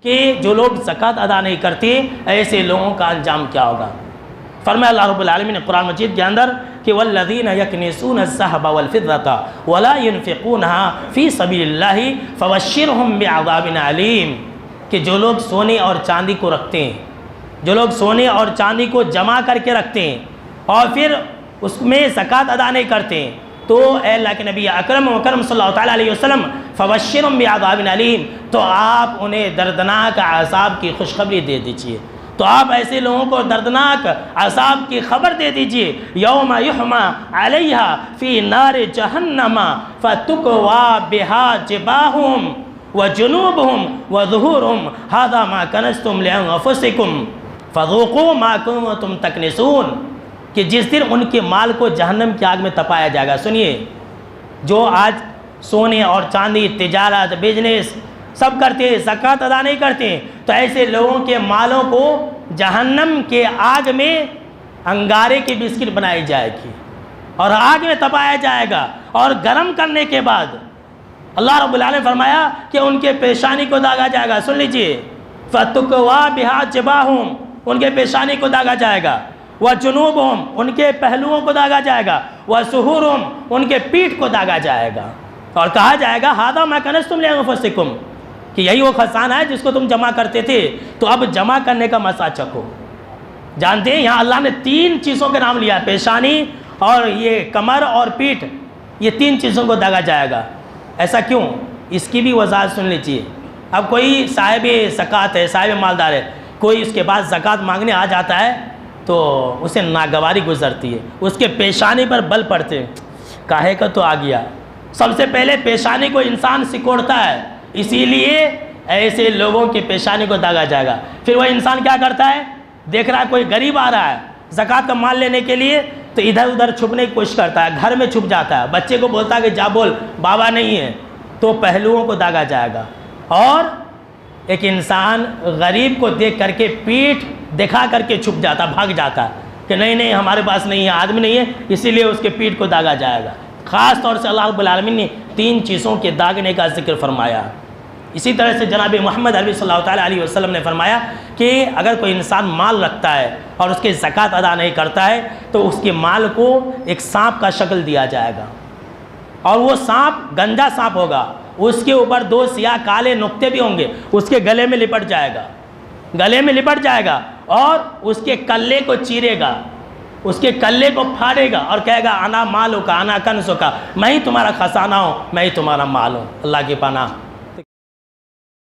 کہ جو لوگ زکوٰۃ ادا نہیں کرتے ایسے لوگوں کا انجام کیا ہوگا۔ فرمایا اللہ رب العالمین نے قرآن مجید کے اندر کہ والذین یکنزون الذھب والفضة ولا ينفقونها فی سبیل اللہ فبشرهم بعذاب علیم، کہ جو لوگ سونے اور چاندی کو رکھتے ہیں، جو لوگ سونے اور چاندی کو جمع کر کے رکھتے ہیں اور پھر اس میں زکوٰۃ ادا نہیں کرتے ہیں، تو اے اللہ کے نبی اکرم وکرم صلی اللہ تعالیٰ علیہ وسلم فبشرهم بعذاب علیم، تو آپ انہیں دردناک عذاب کی خوشخبری دے دیجئے۔ تو آپ ایسے لوگوں کو دردناک عذاب کی خبر دے دیجئے، یوم یحمى علیہا فی نار جہنم فتکوی بہا جباہہم وجنوبہم وظہورہم ھذا ما کنزتم لانفسکم فذوقوا ما کنتم تکنزون، کہ جس دن ان کے مال کو جہنم کی آگ میں تپایا جائے گا۔ سنیے، جو آج سونے اور چاندی، تجارت، بزنس سب کرتے ہیں، زکوٰۃ ادا نہیں کرتے ہیں، تو ایسے لوگوں کے مالوں کو جہنم کے آگ میں انگارے کی بسکٹ بنائی جائے گی اور آگ میں تپایا جائے گا، اور گرم کرنے کے بعد اللہ رب العالمین نے فرمایا کہ ان کے پیشانی کو داغا جائے گا۔ سن لیجئے، فَتُكْوَى بِهَا جِبَاهُمْ، ان کے پیشانی کو داغا جائے گا، وَجُنُوبُهُمْ، ان کے پہلوؤں کو داغا جائے گا، وَظُهُورُهُمْ، ان کے پیٹھ کو داغا جائے گا، اور کہا جائے گا هَذَا مَا كَنَزْتُمْ لِأَنفُسِكُمْ، کہ یہی وہ خزانہ ہے جس کو تم جمع کرتے تھے، تو اب جمع کرنے کا مزہ چکھو۔ جانتے ہیں یہاں اللہ نے 3 چیزوں کے نام لیا، پیشانی اور یہ کمر اور پیٹھ، یہ 3 چیزوں کو داغا جائے گا۔ ایسا کیوں؟ اس کی بھی وضاحت سن لیجیے۔ اب کوئی صاحب زکوٰۃ ہے، صاحب مالدار ہے، کوئی اس کے بعد زکوٰۃ مانگنے آ جاتا ہے تو اسے ناگواری گزرتی ہے، اس کے پیشانی پر بل پڑتے ہیں، کاہے کا تو آ گیا۔ سب سے پہلے پیشانی کو انسان سکوڑتا ہے، اسی لیے ایسے لوگوں کی پیشانی کو داغا جائے گا۔ پھر وہ انسان کیا کرتا ہے، دیکھ رہا ہے کوئی غریب آ رہا ہے زکوٰۃ کا مال لینے کے لیے، تو ادھر ادھر چھپنے کی کوشش کرتا ہے، گھر میں چھپ جاتا ہے، بچے کو بولتا ہے کہ جا بول بابا نہیں ہے، تو پہلوؤں کو داغا جائے گا۔ اور ایک انسان غریب کو دیکھ کر کے پیٹھ دکھا کر کے چھپ جاتا، بھاگ جاتا کہ نہیں نہیں ہمارے پاس نہیں ہے، آدمی نہیں ہے، اسی لیے اس کے پیٹھ کو داغا جائے گا۔ خاص طور سے اللہ رب العالمین نے 3 چیزوں کے داغنے کا ذکر فرمایا۔ اسی طرح سے جناب محمد عربی صلی اللہ تعالیٰ علیہ وسلم نے فرمایا کہ اگر کوئی انسان مال رکھتا ہے اور اس کے زکوٰۃ ادا نہیں کرتا ہے تو اس کے مال کو ایک سانپ کا شکل دیا جائے گا، اور وہ سانپ گنجا سانپ ہوگا، اس کے اوپر 2 سیاہ کالے نقطے بھی ہوں گے، اس کے گلے میں لپٹ جائے گا، گلے میں لپٹ جائے گا، اور اس کے کلے کو چیرے گا، اس کے کلے کو پھاڑے گا اور کہے گا انا مالو کا انا کنزو کا، میں ہی تمہارا خزانہ ہوں، میں ہی تمہارا مال ہوں۔ اللہ کی پناہ۔